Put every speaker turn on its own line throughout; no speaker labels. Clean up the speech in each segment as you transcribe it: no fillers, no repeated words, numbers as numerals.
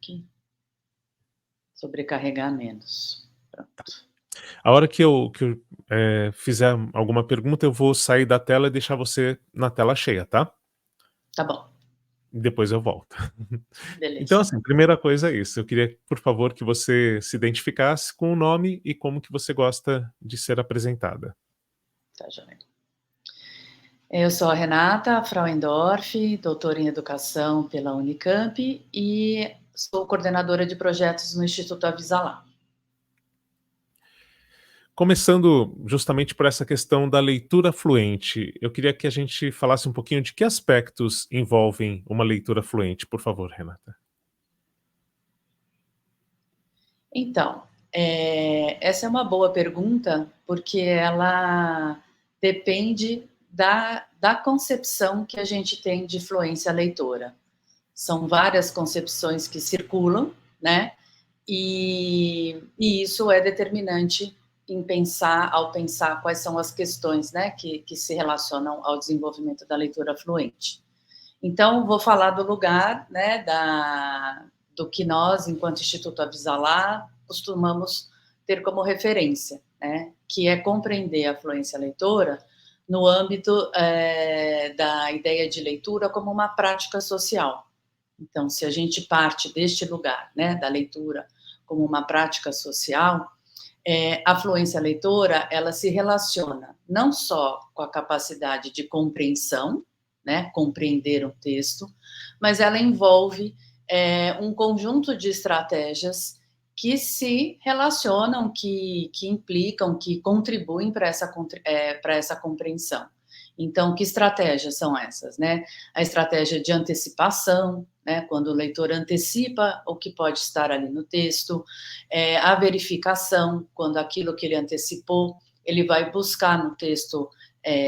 que sobrecarregar menos. Pronto.
A hora que eu fizer alguma pergunta, eu vou sair da tela e deixar você na tela cheia, tá?
Tá bom,
Depois eu volto. Então,
beleza.
assim, primeira coisa é isso, eu queria, por favor, que você se identificasse com o nome e como que você gosta de ser apresentada.
Tá joia. Eu sou a Renata Frauendorf, doutora em educação pela Unicamp e sou coordenadora de projetos no Instituto Avisalá.
Começando justamente por essa questão da leitura fluente, eu queria que a gente falasse um pouquinho de que aspectos envolvem uma leitura fluente, por favor, Renata.
Então, essa é uma boa pergunta, porque ela depende da concepção que a gente tem de fluência leitora. São várias concepções que circulam, né? E isso é determinante ao pensar quais são as questões, né, que se relacionam ao desenvolvimento da leitura fluente. Então, vou falar do lugar, né, do que nós, enquanto Instituto Avisalá, costumamos ter como referência, né, que é compreender a fluência leitora no âmbito da ideia de leitura como uma prática social. Então, se a gente parte deste lugar, né, da leitura como uma prática social, a fluência leitora, ela se relaciona não só com a capacidade de compreensão, né, compreender um texto, mas ela envolve um conjunto de estratégias que se relacionam, que implicam, que contribuem para essa compreensão. Então, que estratégias são essas, né? A estratégia de antecipação, né, quando o leitor antecipa o que pode estar ali no texto, a verificação, quando aquilo que ele antecipou, ele vai buscar no texto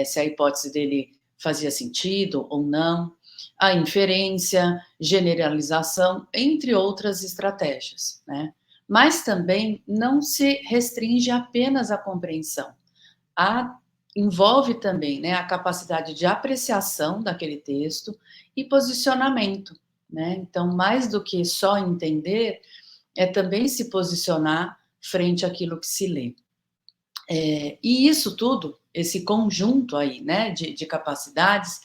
se a hipótese dele fazia sentido ou não, a inferência, generalização, entre outras estratégias, né? Mas também não se restringe apenas à compreensão. Envolve também, né, a capacidade de apreciação daquele texto e posicionamento, né? Então, mais do que só entender, é também se posicionar frente àquilo que se lê. E isso tudo, esse conjunto aí, né, de capacidades,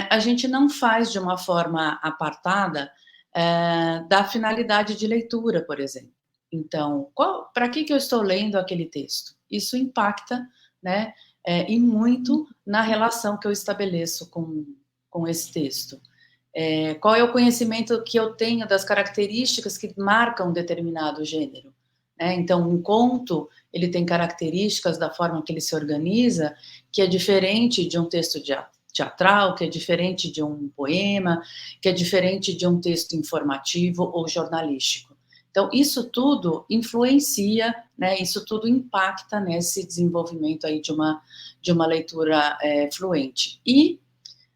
a gente não faz de uma forma apartada da finalidade de leitura, por exemplo. Então, para que eu estou lendo aquele texto? Isso impacta, né, e muito na relação que eu estabeleço com esse texto. Qual é o conhecimento que eu tenho das características que marcam um determinado gênero, né? Então, um conto, ele tem características da forma que ele se organiza, que é diferente de um texto teatral, que é diferente de um poema, que é diferente de um texto informativo ou jornalístico. Então, isso tudo influencia, né? Isso tudo impacta nesse desenvolvimento aí de uma leitura fluente. E,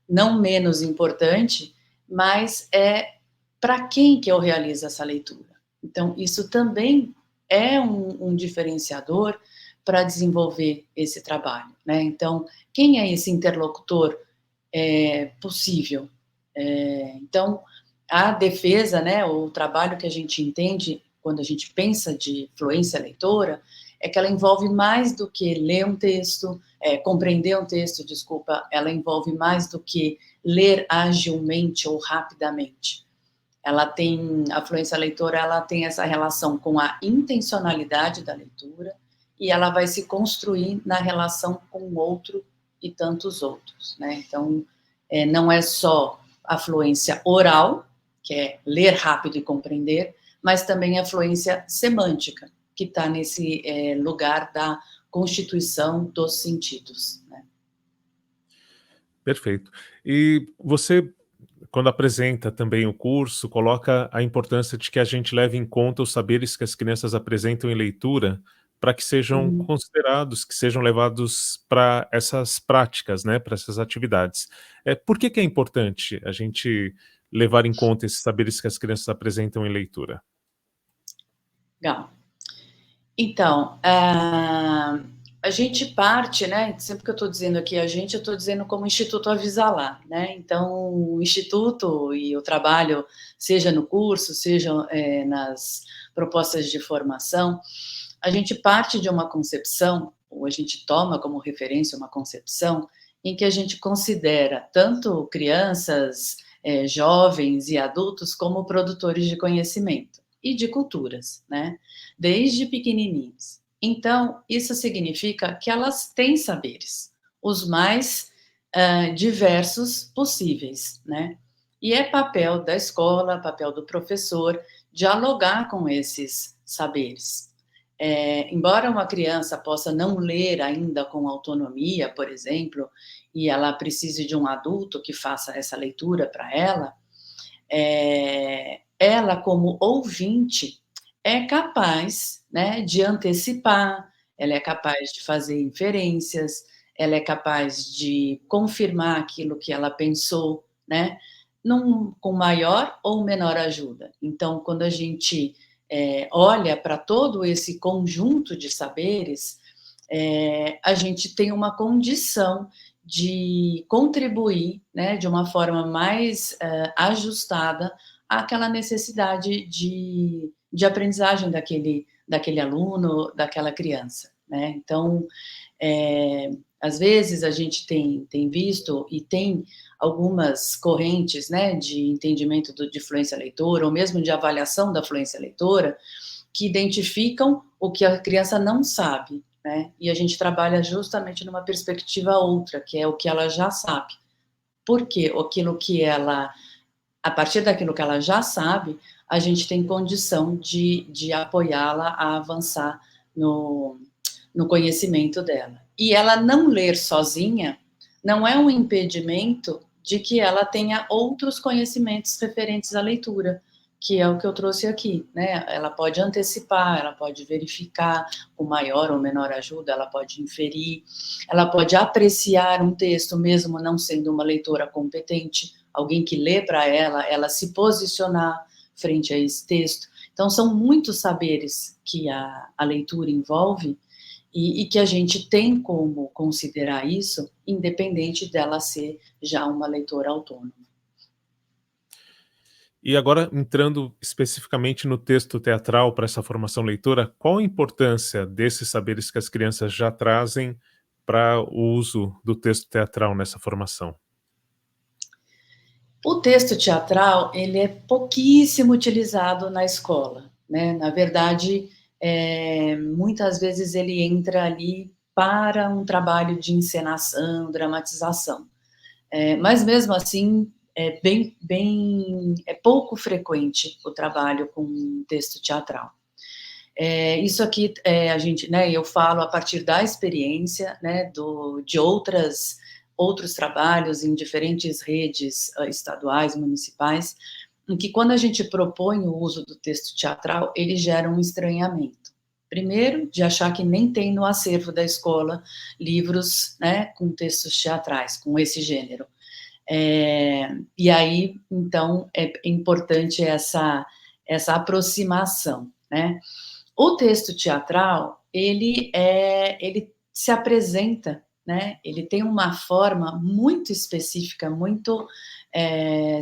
não menos importante, mas para quem que eu realizo essa leitura. Então, isso também é um diferenciador para desenvolver esse trabalho, né? Então, quem é esse interlocutor possível? Então, a defesa, né, o trabalho que a gente entende quando a gente pensa de fluência leitora, é que ela envolve mais do que ler um texto, compreender um texto, desculpa, ela envolve mais do que ler agilmente ou rapidamente. A fluência leitora, ela tem essa relação com a intencionalidade da leitura e ela vai se construir na relação com o outro e tantos outros, né? Então, não é só a fluência oral, que é ler rápido e compreender, mas também a fluência semântica, que está nesse lugar da constituição dos sentidos, né?
Perfeito. E você, quando apresenta também o curso, coloca a importância de que a gente leve em conta os saberes que as crianças apresentam em leitura, para que sejam considerados, que sejam levados para essas práticas, né, para essas atividades. Por que é importante a gente levar em conta esses saberes que as crianças apresentam em leitura?
Legal. Então, a gente parte, né, sempre que eu estou dizendo aqui a gente, eu estou dizendo como Instituto Avisalá, né, então o Instituto e o trabalho, seja no curso, seja nas propostas de formação, a gente parte de uma concepção, ou a gente toma como referência uma concepção, em que a gente considera tanto crianças, jovens e adultos como produtores de conhecimento e de culturas, né, desde pequenininhos. Então, isso significa que elas têm saberes, os mais diversos possíveis, né? E é papel da escola, papel do professor, dialogar com esses saberes. Embora uma criança possa não ler ainda com autonomia, por exemplo, e ela precise de um adulto que faça essa leitura para ela, ela, como ouvinte, é capaz, né, de antecipar, ela é capaz de fazer inferências, ela é capaz de confirmar aquilo que ela pensou, né, com maior ou menor ajuda. Então, quando a gente olha para todo esse conjunto de saberes, a gente tem uma condição de contribuir, né, de uma forma mais ajustada àquela necessidade de aprendizagem daquele aluno, daquela criança, né? Então, às vezes a gente tem visto e tem algumas correntes, né, de entendimento de fluência leitora, ou mesmo de avaliação da fluência leitora, que identificam o que a criança não sabe, né? E a gente trabalha justamente numa perspectiva outra, que é o que ela já sabe. Porque aquilo que ela, a partir daquilo que ela já sabe, a gente tem condição de apoiá-la a avançar no conhecimento dela. E ela não ler sozinha não é um impedimento de que ela tenha outros conhecimentos referentes à leitura, que é o que eu trouxe aqui, né? Ela pode antecipar, ela pode verificar com maior ou menor ajuda, ela pode inferir, ela pode apreciar um texto, mesmo não sendo uma leitora competente, alguém que lê para ela se posicionar frente a esse texto. Então, são muitos saberes que a leitura envolve e que a gente tem como considerar isso, independente dela ser já uma leitora autônoma.
E agora, entrando especificamente no texto teatral para essa formação leitora, qual a importância desses saberes que as crianças já trazem para o uso do texto teatral nessa formação?
O texto teatral, ele é pouquíssimo utilizado na escola, né? Na verdade, muitas vezes ele entra ali para um trabalho de encenação, dramatização. Mas mesmo assim, é pouco frequente o trabalho com texto teatral. Isso aqui, a gente, né, eu falo a partir da experiência, né, de outros trabalhos em diferentes redes estaduais, municipais, em que quando a gente propõe o uso do texto teatral, ele gera um estranhamento. Primeiro, de achar que nem tem no acervo da escola livros, né, com textos teatrais, com esse gênero. E aí, então, é importante essa aproximação, né? O texto teatral, ele se apresenta, né? Ele tem uma forma muito específica, muito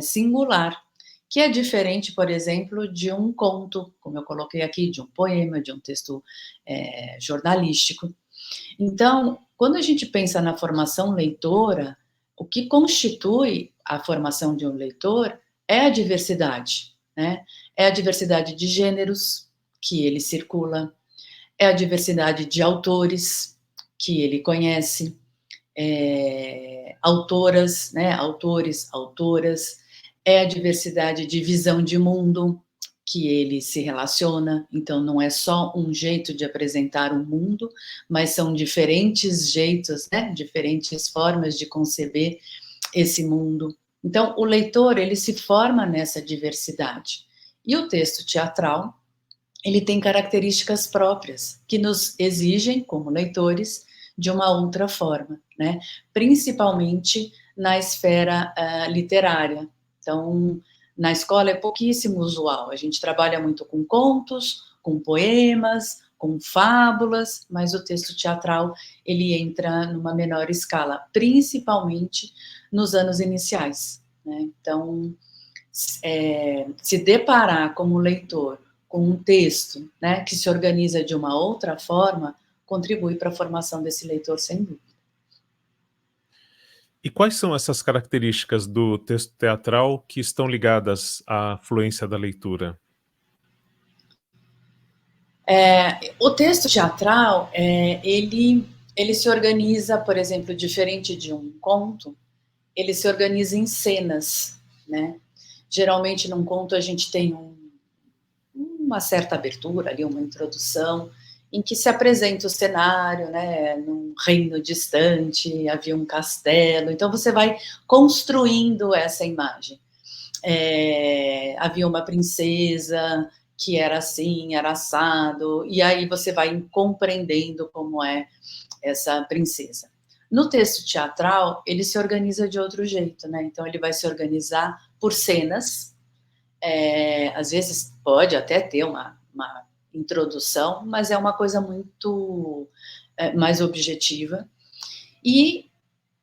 singular, que é diferente, por exemplo, de um conto, como eu coloquei aqui, de um poema, de um texto jornalístico. Então, quando a gente pensa na formação leitora, o que constitui a formação de um leitor é a diversidade, né? É a diversidade de gêneros que ele circula, é a diversidade de autores que ele conhece, autoras, né? Autores, autoras, é a diversidade de visão de mundo que ele se relaciona, então não é só um jeito de apresentar o mundo, mas são diferentes jeitos, né, diferentes formas de conceber esse mundo. Então, o leitor, ele se forma nessa diversidade. E o texto teatral, ele tem características próprias, que nos exigem, como leitores, de uma outra forma, né, principalmente na esfera literária. Então, na escola é pouquíssimo usual, a gente trabalha muito com contos, com poemas, com fábulas, mas o texto teatral, ele entra numa menor escala, principalmente nos anos iniciais, né? Então, se deparar como leitor com um texto, né, que se organiza de uma outra forma, contribui para a formação desse leitor, sem dúvida.
E quais são essas características do texto teatral que estão ligadas à fluência da leitura?
O texto teatral, ele se organiza, por exemplo, diferente de um conto, ele se organiza em cenas, né? Geralmente, num conto, a gente tem uma certa abertura ali, uma introdução, em que se apresenta o cenário, né? Num reino distante, havia um castelo, então você vai construindo essa imagem. Havia uma princesa que era assim, era assado, e aí você vai compreendendo como é essa princesa. No texto teatral, ele se organiza de outro jeito, né? Então, ele vai se organizar por cenas, às vezes pode até ter uma introdução, mas é uma coisa muito mais objetiva. E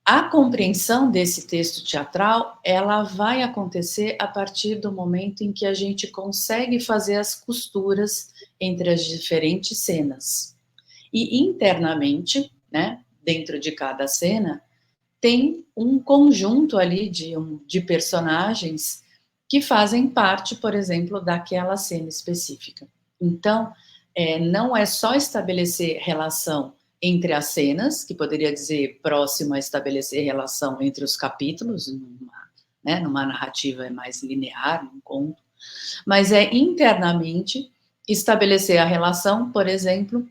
a compreensão desse texto teatral, ela vai acontecer a partir do momento em que a gente consegue fazer as costuras entre as diferentes cenas. E internamente, né, dentro de cada cena, tem um conjunto ali de personagens que fazem parte, por exemplo, daquela cena específica. Então, não é só estabelecer relação entre as cenas, que poderia dizer próximo a estabelecer relação entre os capítulos, numa narrativa mais linear, num conto, mas é internamente estabelecer a relação, por exemplo,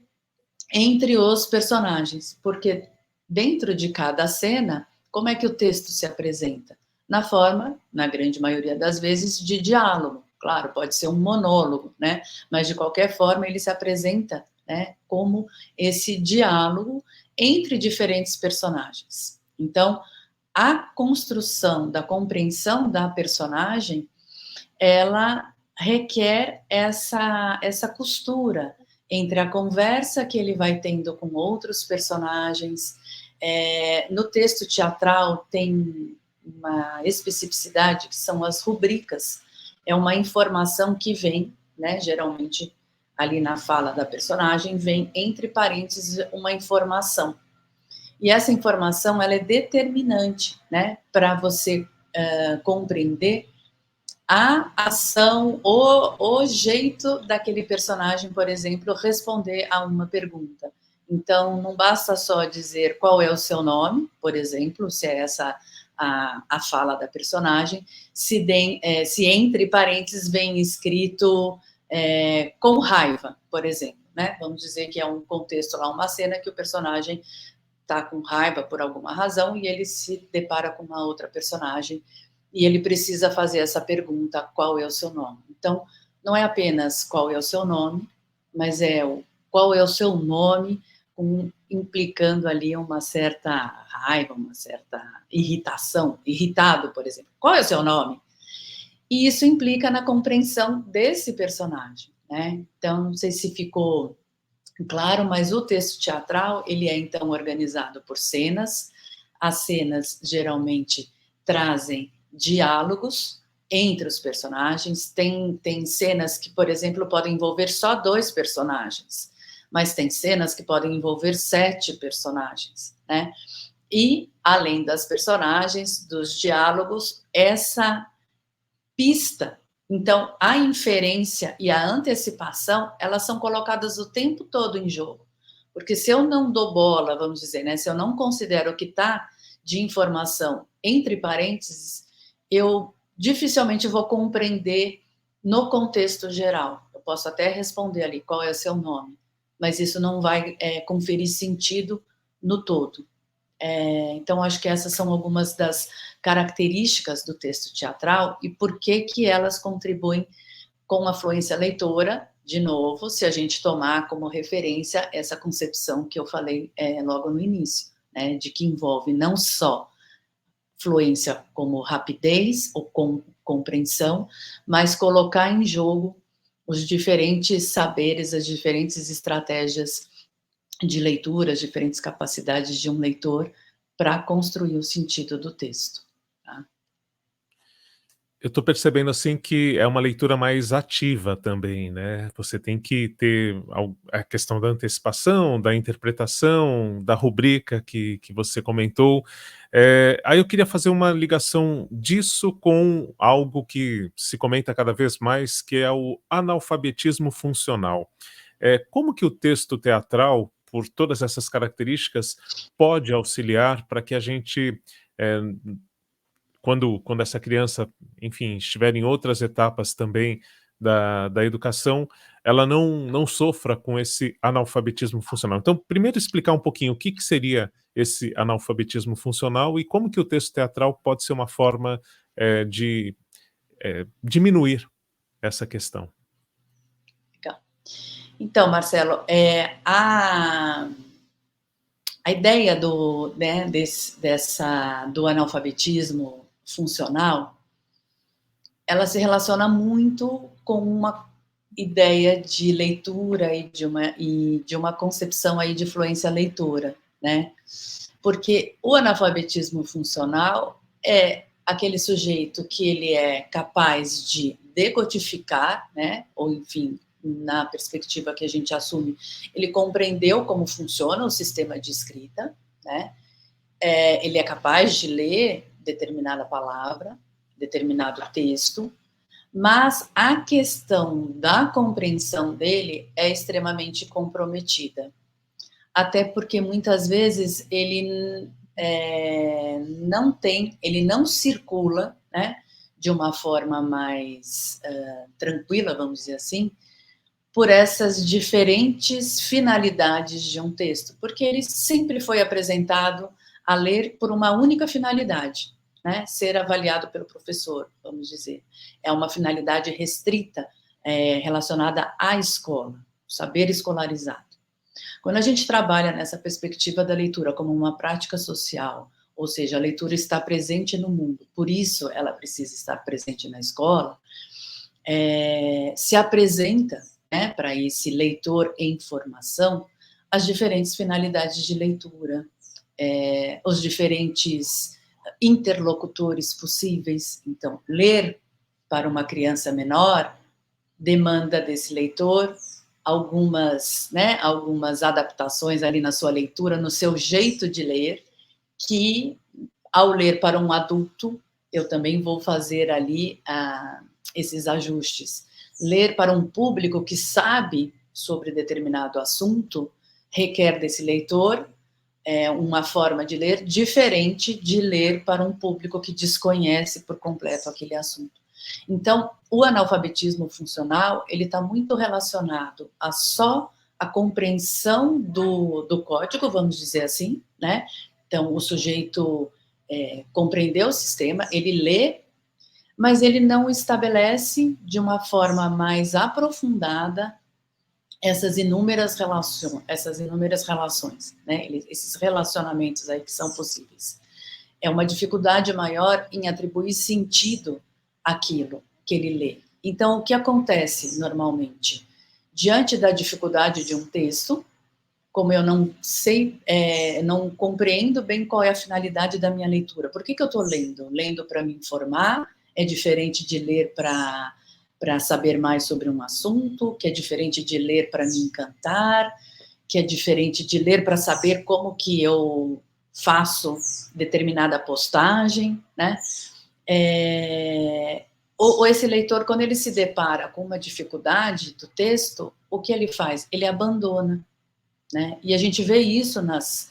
entre os personagens, porque dentro de cada cena, como é que o texto se apresenta? Na forma, na grande maioria das vezes, de diálogo. Claro, pode ser um monólogo, né? Mas de qualquer forma ele se apresenta, né, como esse diálogo entre diferentes personagens. Então, a construção da compreensão da personagem, ela requer essa costura entre a conversa que ele vai tendo com outros personagens. No texto teatral tem uma especificidade que são as rubricas. É uma informação que vem, né, geralmente ali na fala da personagem, vem entre parênteses uma informação. E essa informação, ela é determinante, né, para você compreender a ação, o jeito daquele personagem, por exemplo, responder a uma pergunta. Então, não basta só dizer qual é o seu nome, por exemplo, se é essa a fala da personagem, se entre parênteses vem escrito com raiva, por exemplo, né? Vamos dizer que é um contexto lá, uma cena que o personagem está com raiva por alguma razão e ele se depara com uma outra personagem e ele precisa fazer essa pergunta, qual é o seu nome? Então, não é apenas qual é o seu nome, mas qual é o seu nome, implicando ali uma certa raiva, uma certa irritação, irritado, por exemplo. Qual é o seu nome? E isso implica na compreensão desse personagem, né? Então, não sei se ficou claro, mas o texto teatral, ele é então organizado por cenas. As cenas geralmente trazem diálogos entre os personagens. Tem cenas que, por exemplo, podem envolver só 2 personagens, mas tem cenas que podem envolver 7 personagens, né? E, além das personagens, dos diálogos, essa pista. Então, a inferência e a antecipação, elas são colocadas o tempo todo em jogo. Porque se eu não dou bola, vamos dizer, né, se eu não considero o que está de informação entre parênteses, eu dificilmente vou compreender no contexto geral. Eu posso até responder ali qual é o seu nome, mas isso não vai conferir sentido no todo. Então, acho que essas são algumas das características do texto teatral e por que elas contribuem com a fluência leitora, de novo, se a gente tomar como referência essa concepção que eu falei logo no início, né, de que envolve não só fluência como rapidez ou compreensão, mas colocar em jogo os diferentes saberes, as diferentes estratégias de leitura, as diferentes capacidades de um leitor para construir o sentido do texto. Tá?
Eu estou percebendo, assim, que é uma leitura mais ativa também, né, você tem que ter a questão da antecipação, da interpretação, da rubrica que você comentou. Aí eu queria fazer uma ligação disso com algo que se comenta cada vez mais, que é o analfabetismo funcional. Como que o texto teatral, por todas essas características, pode auxiliar para que a gente, eh quando essa criança, enfim, estiver em outras etapas também da educação, ela não sofra com esse analfabetismo funcional. Então, primeiro explicar um pouquinho o que seria esse analfabetismo funcional e como que o texto teatral pode ser uma forma, de, diminuir essa questão.
Legal. Então, Marcelo, a ideia do, né, do analfabetismo funcional, ela se relaciona muito com uma ideia de leitura e de uma concepção aí de fluência leitora, né? Porque o analfabetismo funcional é aquele sujeito que ele é capaz de decodificar, né? Ou enfim, na perspectiva que a gente assume, ele compreendeu como funciona o sistema de escrita, né? Ele é capaz de ler determinada palavra, determinado texto, mas a questão da compreensão dele é extremamente comprometida. Até porque muitas vezes ele ele não circula, né, de uma forma mais tranquila, vamos dizer assim, por essas diferentes finalidades de um texto, porque ele sempre foi apresentado a ler por uma única finalidade, né? Ser avaliado pelo professor, vamos dizer. É uma finalidade restrita, relacionada à escola, saber escolarizado. Quando a gente trabalha nessa perspectiva da leitura como uma prática social, ou seja, a leitura está presente no mundo, por isso ela precisa estar presente na escola, se apresenta, né, para esse leitor em formação as diferentes finalidades de leitura, os diferentes interlocutores possíveis. Então, ler para uma criança menor demanda desse leitor algumas adaptações ali na sua leitura, no seu jeito de ler, que ao ler para um adulto, eu também vou fazer ali esses ajustes. Ler para um público que sabe sobre determinado assunto requer desse leitor uma forma de ler diferente de ler para um público que desconhece por completo aquele assunto. Então, o analfabetismo funcional, ele está muito relacionado a só a compreensão do código, vamos dizer assim, né? Então, o sujeito compreendeu o sistema, ele lê, mas ele não estabelece de uma forma mais aprofundada essas inúmeras relações, né? Esses relacionamentos aí que são possíveis. É uma dificuldade maior em atribuir sentido àquilo que ele lê. Então, o que acontece normalmente? Diante da dificuldade de um texto, como eu não sei, não compreendo bem qual é a finalidade da minha leitura. Por que eu estou lendo? Lendo para me informar, é diferente de ler para saber mais sobre um assunto, que é diferente de ler para me encantar, que é diferente de ler para saber como que eu faço determinada postagem, né? Ou esse leitor, quando ele se depara com uma dificuldade do texto, o que ele faz? Ele abandona, né? E a gente vê isso nas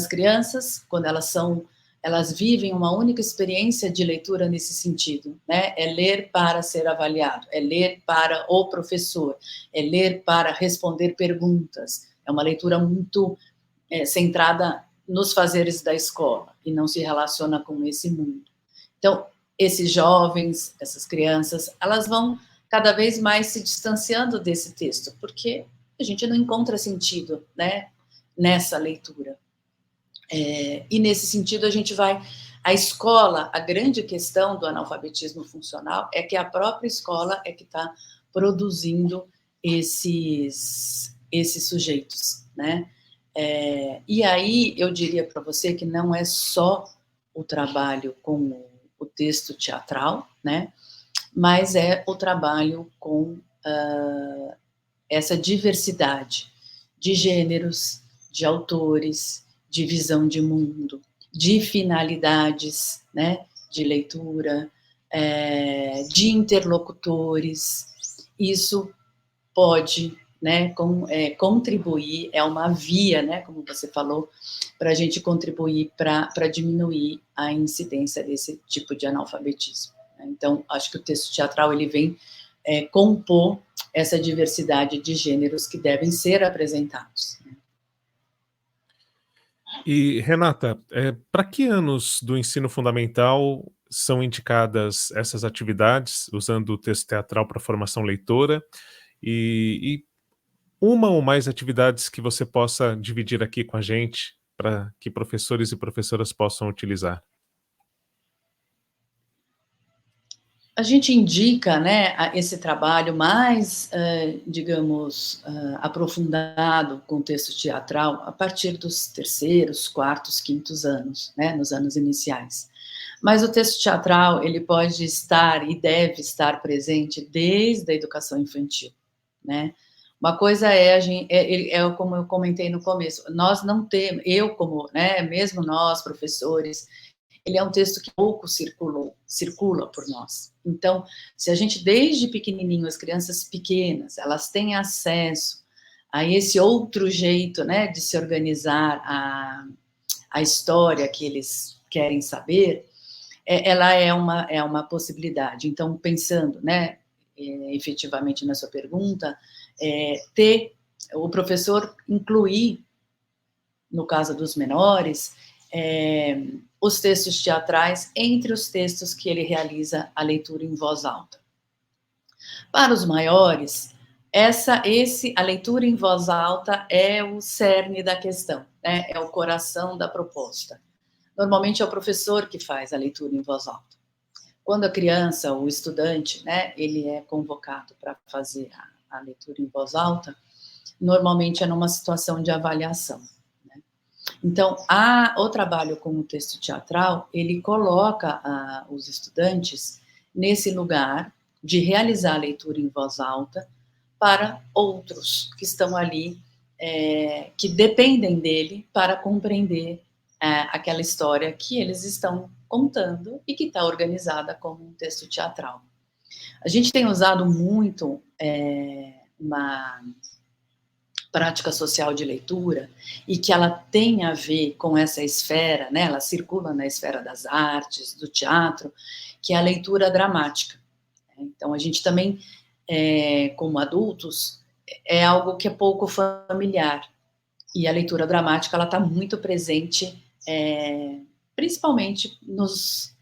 crianças, quando elas vivem uma única experiência de leitura nesse sentido, né? É ler para ser avaliado, é ler para o professor, é ler para responder perguntas. É uma leitura muito centrada nos fazeres da escola e não se relaciona com esse mundo. Então, esses jovens, essas crianças, elas vão cada vez mais se distanciando desse texto, porque a gente não encontra sentido, né, nessa leitura. E nesse sentido a escola, a grande questão do analfabetismo funcional é que a própria escola é que está produzindo esses sujeitos, né? E aí eu diria para você que não é só o trabalho com o texto teatral, né? Mas é o trabalho com essa diversidade de gêneros, de autores, de visão de mundo, de finalidades, né? De leitura, de interlocutores. Isso pode, né, contribuir, é uma via, né, como você falou, para a gente contribuir para diminuir a incidência desse tipo de analfabetismo. Então, acho que o texto teatral ele vem compor essa diversidade de gêneros que devem ser apresentados.
E, Renata, para que anos do ensino fundamental são indicadas essas atividades, usando o texto teatral para formação leitora? E uma ou mais atividades que você possa dividir aqui com a gente, para que professores e professoras possam utilizar?
A gente indica, né, esse trabalho mais, digamos, aprofundado com texto teatral a partir dos terceiros, quartos, quintos anos, né, nos anos iniciais. Mas o texto teatral, ele pode estar e deve estar presente desde a educação infantil, né? Uma coisa como eu comentei no começo, nós não temos, eu como, né, mesmo nós, professores, ele é um texto que pouco circula por nós. Então, se a gente, desde pequenininho, as crianças pequenas, elas têm acesso a esse outro jeito, né, de se organizar a história que eles querem saber, ela é uma possibilidade. Então, pensando, né, efetivamente na sua pergunta, ter o professor incluir, no caso dos menores, os textos teatrais entre os textos que ele realiza a leitura em voz alta. Para os maiores, a leitura em voz alta é o cerne da questão, né? É o coração da proposta. Normalmente é o professor que faz a leitura em voz alta. Quando a criança, o estudante, né, ele é convocado para fazer a leitura em voz alta, normalmente é numa situação de avaliação. Então, o trabalho com o texto teatral, ele coloca os estudantes nesse lugar de realizar a leitura em voz alta para outros que estão ali, que dependem dele para compreender aquela história que eles estão contando e que está organizada como um texto teatral. A gente tem usado muito uma prática social de leitura e que ela tem a ver com essa esfera, né? Ela circula na esfera das artes, do teatro, que é a leitura dramática. Então, a gente também, como adultos, é algo que é pouco familiar. E a leitura dramática, ela está muito presente, principalmente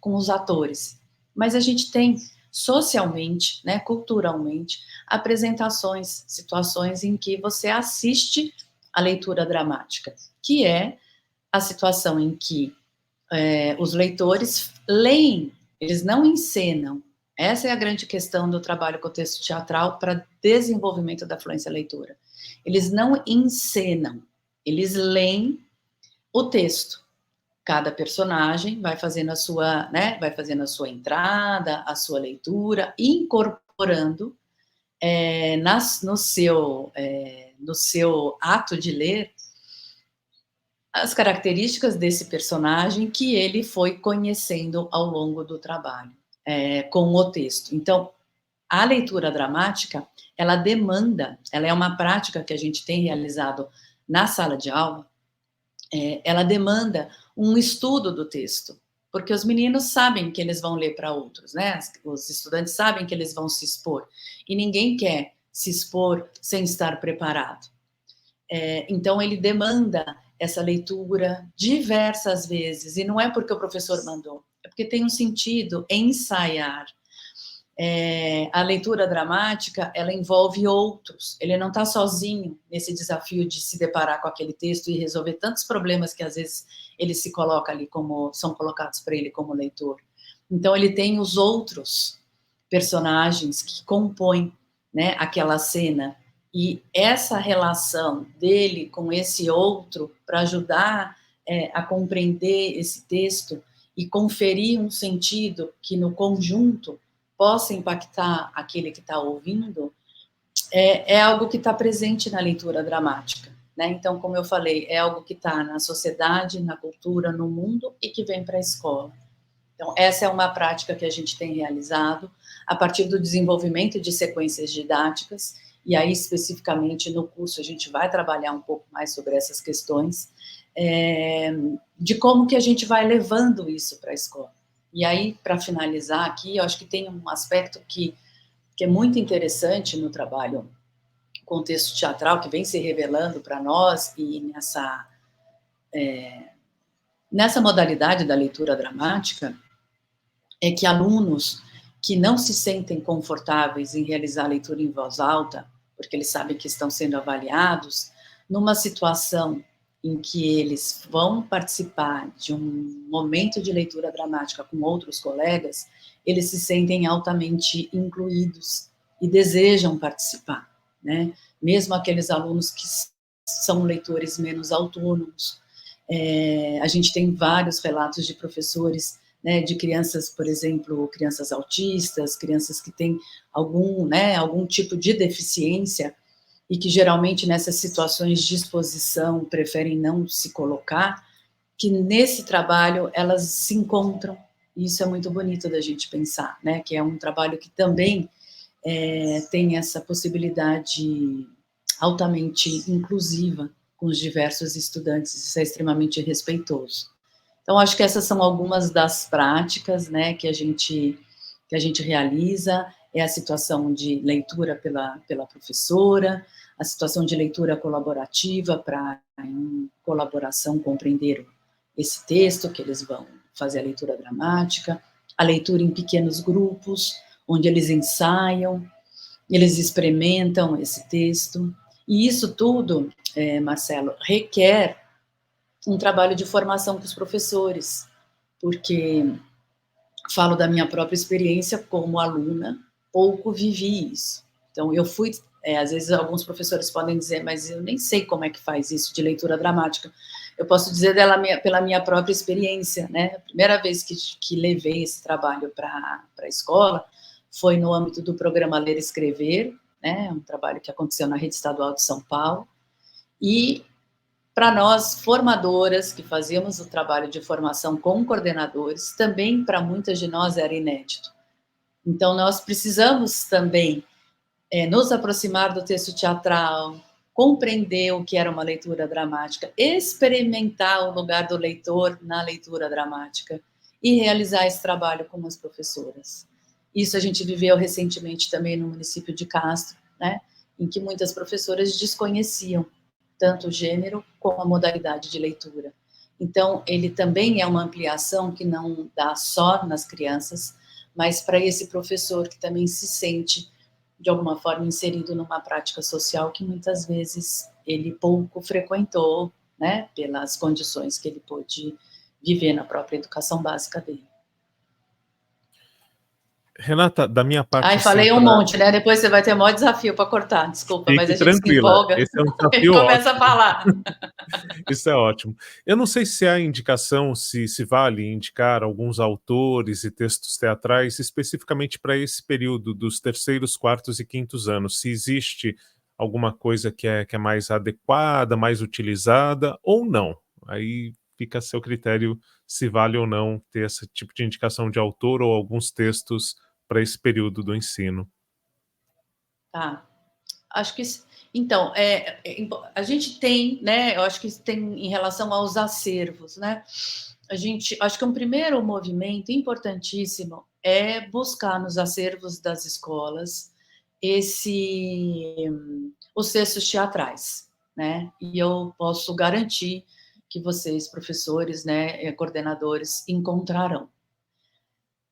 com os atores. Mas a gente tem socialmente, né, culturalmente, apresentações, situações em que você assiste a leitura dramática, que é a situação em que os leitores leem, eles não encenam. Essa é a grande questão do trabalho com o texto teatral para desenvolvimento da fluência leitora. Eles não encenam, eles leem o texto. Cada personagem vai fazendo vai fazendo a sua entrada, a sua leitura, incorporando no seu ato de ler as características desse personagem que ele foi conhecendo ao longo do trabalho com o texto. Então, a leitura dramática, ela é uma prática que a gente tem realizado na sala de aula, ela demanda um estudo do texto, porque os meninos sabem que eles vão ler para outros, né? Os estudantes sabem que eles vão se expor, e ninguém quer se expor sem estar preparado. Então, ele demanda essa leitura diversas vezes, e não é porque o professor mandou, é porque tem um sentido ensaiar. A leitura dramática, ela envolve outros, ele não está sozinho nesse desafio de se deparar com aquele texto e resolver tantos problemas que às vezes ele se coloca ali como, são colocados para ele como leitor. Então ele tem os outros personagens que compõem, né, aquela cena E essa relação dele com esse outro, para ajudar a compreender esse texto e conferir um sentido que, no conjunto, possa impactar aquele que está ouvindo, é algo que está presente na leitura dramática, né? Então, como eu falei, é algo que está na sociedade, na cultura, no mundo e que vem para a escola. Então, essa é uma prática que a gente tem realizado a partir do desenvolvimento de sequências didáticas, e aí, especificamente, no curso, a gente vai trabalhar um pouco mais sobre essas questões, de como que a gente vai levando isso para a escola. E aí, para finalizar aqui, eu acho que tem um aspecto que é muito interessante no trabalho contexto teatral, que vem se revelando para nós, e nessa modalidade da leitura dramática, é que alunos que não se sentem confortáveis em realizar a leitura em voz alta, porque eles sabem que estão sendo avaliados, numa situação em que eles vão participar de um momento de leitura dramática com outros colegas, eles se sentem altamente incluídos e desejam participar, né? Mesmo aqueles alunos que são leitores menos autônomos. A gente tem vários relatos de professores, né, de crianças, por exemplo, crianças autistas, crianças que têm algum tipo de deficiência e que geralmente nessas situações de exposição preferem não se colocar, que nesse trabalho elas se encontram, e isso é muito bonito da gente pensar, né, que é um trabalho que também tem essa possibilidade altamente inclusiva com os diversos estudantes, isso é extremamente respeitoso. Então, acho que essas são algumas das práticas, né, que a gente realiza, é a situação de leitura pela professora, a situação de leitura colaborativa para, em colaboração, compreender esse texto, que eles vão fazer a leitura dramática, a leitura em pequenos grupos, onde eles ensaiam, eles experimentam esse texto, e isso tudo, Marcelo, requer um trabalho de formação com os professores, porque falo da minha própria experiência como aluna, pouco vivi isso. Então, eu fui, às vezes alguns professores podem dizer, mas eu nem sei como é que faz isso de leitura dramática. Eu posso dizer pela minha própria experiência, né? A primeira vez que levei esse trabalho para a escola foi no âmbito do programa Ler e Escrever, né? Um trabalho que aconteceu na Rede Estadual de São Paulo, e para nós, formadoras, que fazíamos o trabalho de formação com coordenadores, também para muitas de nós era inédito. Então, nós precisamos também nos aproximar do texto teatral, compreender o que era uma leitura dramática, experimentar o lugar do leitor na leitura dramática e realizar esse trabalho com as professoras. Isso a gente viveu recentemente também no município de Castro, né, em que muitas professoras desconheciam tanto o gênero como a modalidade de leitura. Então, ele também é uma ampliação que não dá só nas crianças, mas para esse professor que também se sente, de alguma forma, inserido numa prática social que muitas vezes ele pouco frequentou, né, pelas condições que ele pôde viver na própria educação básica dele.
Renata, da minha parte...
Ai, falei um monte, né? Depois você vai ter o maior desafio para cortar, desculpa, mas a gente se empolga
esse é um
e
desafio
começa
ótimo.
a falar.
Isso é ótimo. Eu não sei se há indicação, se vale indicar alguns autores e textos teatrais especificamente para esse período dos terceiros, quartos e quintos anos, se existe alguma coisa que é mais adequada, mais utilizada, ou não. Aí fica a seu critério se vale ou não ter esse tipo de indicação de autor ou alguns textos para esse período do ensino.
Tá. Acho que... Então, a gente tem, né, eu acho que tem em relação aos acervos, né, acho que um primeiro movimento importantíssimo é buscar nos acervos das escolas os textos teatrais, né, e eu posso garantir que vocês, professores, né, coordenadores, encontrarão.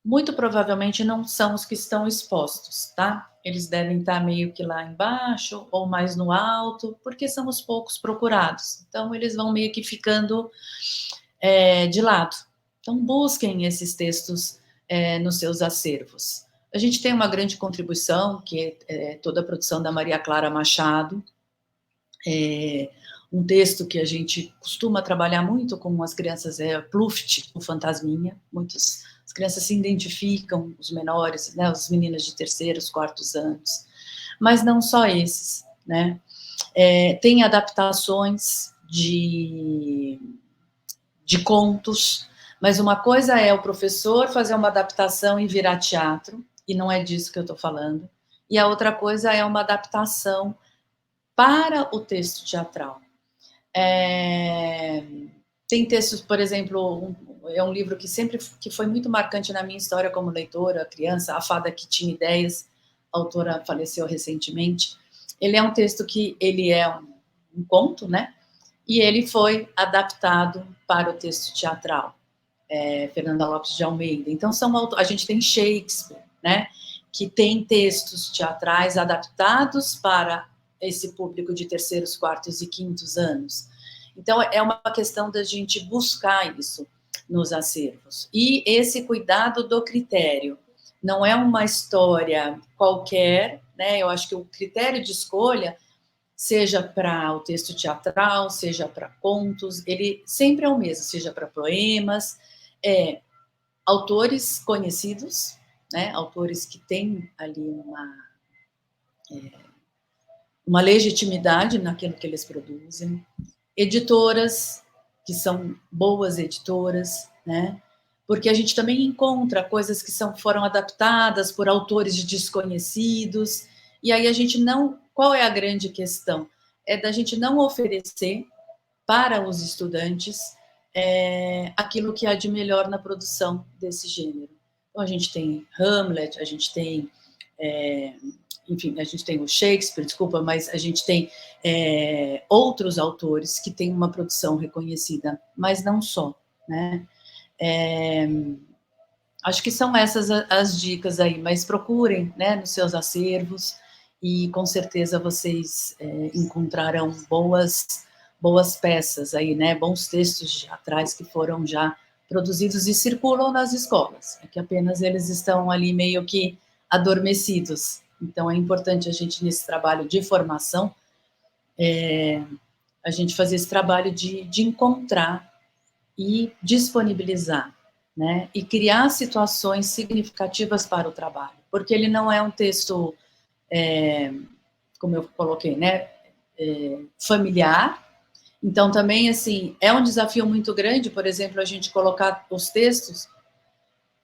Muito provavelmente não são os que estão expostos, tá? Eles devem estar meio que lá embaixo ou mais no alto, porque são os poucos procurados. Então, eles vão meio que ficando de lado. Então, busquem esses textos nos seus acervos. A gente tem uma grande contribuição, que é toda a produção da Maria Clara Machado, um texto que a gente costuma trabalhar muito com as crianças, é Pluft, o Fantasminha. As crianças se identificam, os menores, né, os meninos de terceiros, quartos anos, mas não só esses, né? Tem adaptações de contos, mas uma coisa é o professor fazer uma adaptação e virar teatro, e não é disso que eu estou falando, e a outra coisa é uma adaptação para o texto teatral. Tem textos, por exemplo, é um livro que foi muito marcante na minha história como leitora, criança, A Fada que Tinha Ideias, a autora faleceu recentemente. Ele é um texto que ele é um conto, né? E ele foi adaptado para o texto teatral, Fernanda Lopes de Almeida. Então, a gente tem Shakespeare, né? Que tem textos teatrais adaptados para esse público de terceiros, quartos e quintos anos. Então, é uma questão da gente buscar isso nos acervos. E esse cuidado do critério. Não é uma história qualquer, né? Eu acho que o critério de escolha, seja para o texto teatral, seja para contos, ele sempre é o mesmo, seja para poemas, autores conhecidos, né? Autores que têm ali uma legitimidade naquilo que eles produzem, editoras que são boas editoras, né? Porque a gente também encontra coisas que foram adaptadas por autores desconhecidos, e aí a gente não... Qual é a grande questão? É da gente não oferecer para os estudantes aquilo que há de melhor na produção desse gênero. Então, a gente tem Hamlet, a gente tem... enfim, a gente tem o Shakespeare, desculpa, mas a gente tem outros autores que têm uma produção reconhecida, mas não só, né? Acho que são essas as dicas aí, mas procurem, né, nos seus acervos, e com certeza vocês encontrarão boas peças aí, né, bons textos teatrais que foram já produzidos e circulam nas escolas, é que apenas eles estão ali meio que adormecidos. Então, é importante a gente, nesse trabalho de formação, a gente fazer esse trabalho de encontrar e disponibilizar, né? E criar situações significativas para o trabalho, porque ele não é um texto, como eu coloquei, né? Familiar. Então, também, assim, é um desafio muito grande, por exemplo, a gente colocar os textos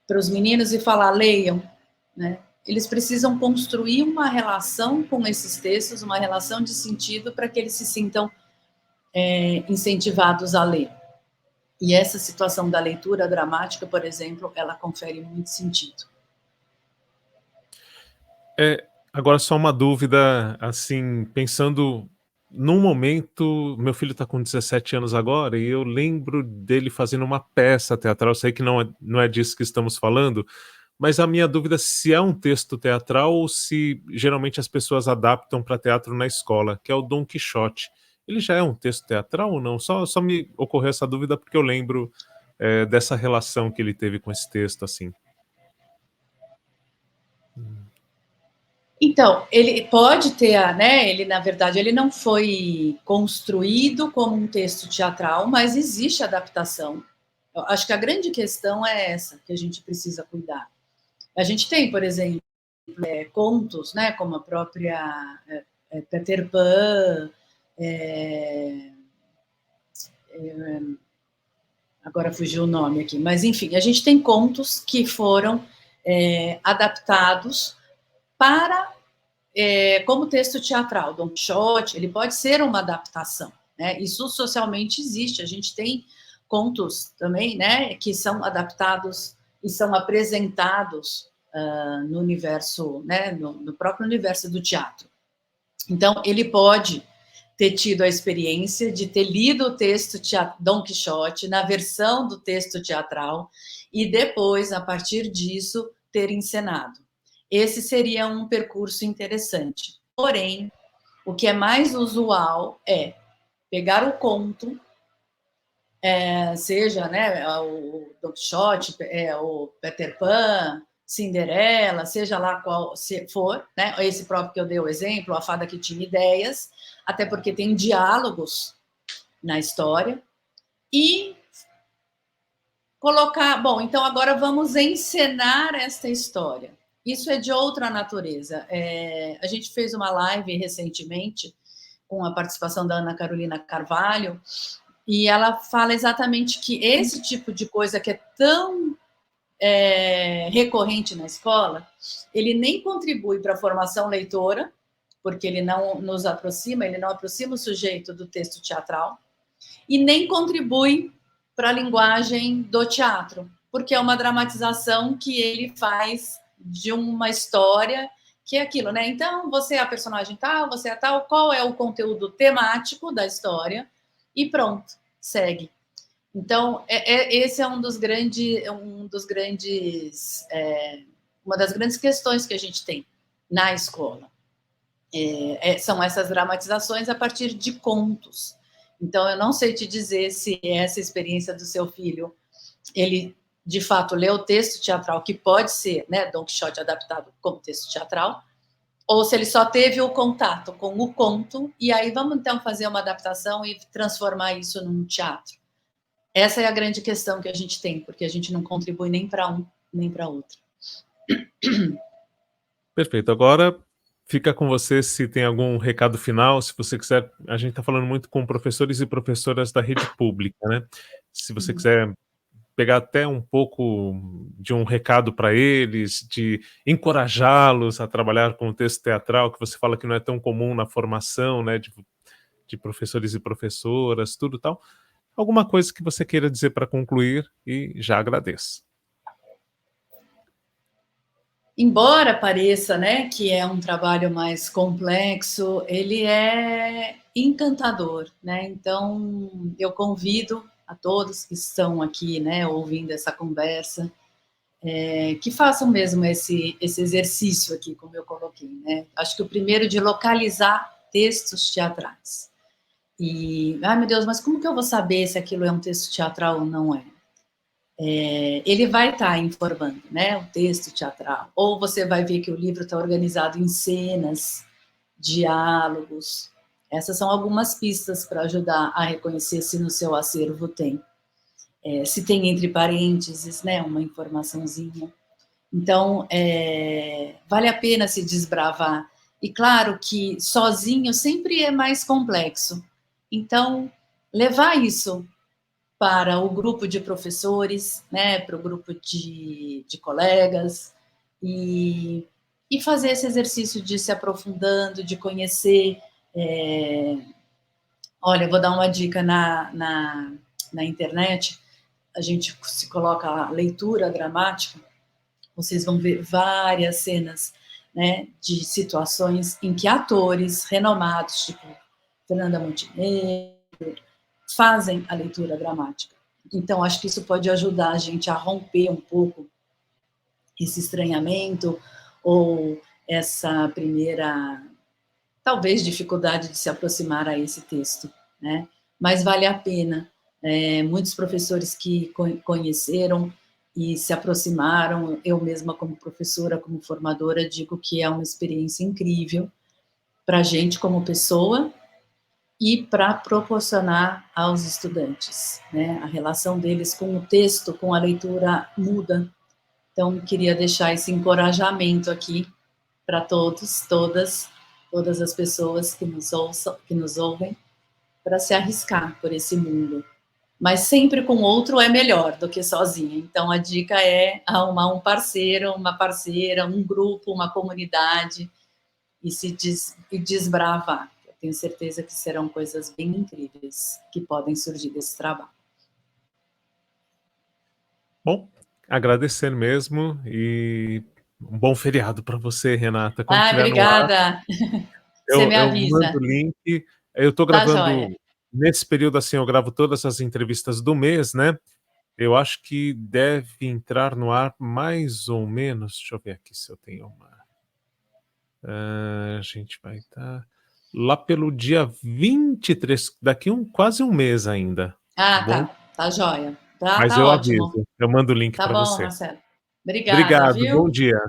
para os meninos e falar, leiam, né? Eles precisam construir uma relação com esses textos, uma relação de sentido, para que eles se sintam incentivados a ler. E essa situação da leitura dramática, por exemplo, ela confere muito sentido.
Agora só uma dúvida, assim, pensando num momento, meu filho está com 17 anos agora, e eu lembro dele fazendo uma peça teatral, eu sei que não é disso que estamos falando, mas a minha dúvida é se é um texto teatral ou se geralmente as pessoas adaptam para teatro na escola, que é o Dom Quixote. Ele já é um texto teatral ou não? Só me ocorreu essa dúvida porque eu lembro dessa relação que ele teve com esse texto, assim.
Então, ele pode ter, né? Ele, na verdade, ele não foi construído como um texto teatral, mas existe adaptação. Eu acho que a grande questão é essa, que a gente precisa cuidar. A gente tem, por exemplo, contos, né? Como a própria Peter Pan, agora fugiu o nome aqui, mas enfim, a gente tem contos que foram adaptados para como texto teatral. Don Quixote, ele pode ser uma adaptação, né? Isso socialmente existe. A gente tem contos também, né, que são adaptados e são apresentados no universo, né, no próprio universo do teatro. Então, ele pode ter tido a experiência de ter lido o texto Don Quixote na versão do texto teatral e depois, a partir disso, ter encenado. Esse seria um percurso interessante. Porém, o que é mais usual é pegar o conto, seja, né, o Don Quixote, o Peter Pan, Cinderela, seja lá qual for, né? Esse próprio que eu dei o exemplo, a fada que tinha ideias, até porque tem diálogos na história, e colocar, bom, então agora vamos encenar esta história. Isso é de outra natureza. A gente fez uma live recentemente com a participação da Ana Carolina Carvalho, e ela fala exatamente que esse tipo de coisa que é tão recorrente na escola, ele nem contribui para a formação leitora, porque ele não nos aproxima, ele não aproxima o sujeito do texto teatral, e nem contribui para a linguagem do teatro, porque é uma dramatização que ele faz de uma história que é aquilo, né? Então, você é a personagem tal, você é tal, qual é o conteúdo temático da história, e pronto, segue. Então, esse é uma das grandes questões que a gente tem na escola. São essas dramatizações a partir de contos. Então, eu não sei te dizer se essa experiência do seu filho, ele, de fato, leu o texto teatral, que pode ser, né, Don Quixote adaptado como texto teatral, ou se ele só teve o contato com o conto, e aí vamos, então, fazer uma adaptação e transformar isso num teatro. Essa é a grande questão que a gente tem, porque a gente não contribui nem para um, nem para outro.
Perfeito. Agora fica com você se tem algum recado final, se você quiser. A gente está falando muito com professores e professoras da rede pública, né? Se você quiser pegar até um pouco de um recado para eles, de encorajá-los a trabalhar com o texto teatral, que você fala que não é tão comum na formação, né, de professores e professoras, tudo tal. Alguma coisa que você queira dizer para concluir e já agradeço.
Embora pareça, né, que é um trabalho mais complexo, ele é encantador, né? Então, eu convido a todos que estão aqui, né, ouvindo essa conversa, que façam mesmo esse exercício aqui, como eu coloquei, né? Acho que o primeiro de localizar textos teatrais. E, ai meu Deus, mas como que eu vou saber se aquilo é um texto teatral ou não é? Ele vai estar informando, né, o texto teatral, ou você vai ver que o livro está organizado em cenas, diálogos. Essas são algumas pistas para ajudar a reconhecer se no seu acervo tem. Se tem entre parênteses, né, uma informaçãozinha. Então, vale a pena se desbravar. E claro que sozinho sempre é mais complexo. Então, levar isso para o grupo de professores, né, para o grupo de colegas, e fazer esse exercício de se aprofundando, de conhecer. Olha, vou dar uma dica na internet, a gente se coloca a leitura dramática, vocês vão ver várias cenas, né, de situações em que atores renomados, tipo Fernanda Montenegro, fazem a leitura dramática. Então, acho que isso pode ajudar a gente a romper um pouco esse estranhamento ou essa primeira, talvez, dificuldade de se aproximar a esse texto, né? Mas vale a pena. Muitos professores que conheceram e se aproximaram, eu mesma como professora, como formadora, digo que é uma experiência incrível para a gente como pessoa e para proporcionar aos estudantes, né? A relação deles com o texto, com a leitura muda. Então, queria deixar esse encorajamento aqui para todos, todas as pessoas que nos ouvem, para se arriscar por esse mundo. Mas sempre com outro é melhor do que sozinha. Então, a dica é arrumar um parceiro, uma parceira, um grupo, uma comunidade e desbravar. Eu tenho certeza que serão coisas bem incríveis que podem surgir desse trabalho.
Bom, agradecer mesmo e um bom feriado para você, Renata. Quando estiver no ar,
Obrigada. Você me
eu mando
avisa.
o link. Eu estou
Tá joia.
gravando nesse período, assim, eu gravo todas as entrevistas do mês, né? Eu acho que deve entrar no ar mais ou menos. Deixa eu ver aqui se eu tenho uma. A gente vai estar lá pelo dia 23, daqui quase um mês ainda. Tá
Ah,
bom?
tá. Tá joia. Tá,
Mas
tá
eu
ótimo.
aviso, eu mando o link
Tá
para
bom,
você.
Marcelo. Obrigada,
Obrigado, bom
viu?
dia.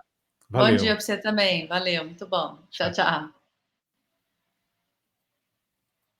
Bom dia
Valeu.
para você também. Valeu, muito bom. Tchau,
Tchau.
tchau.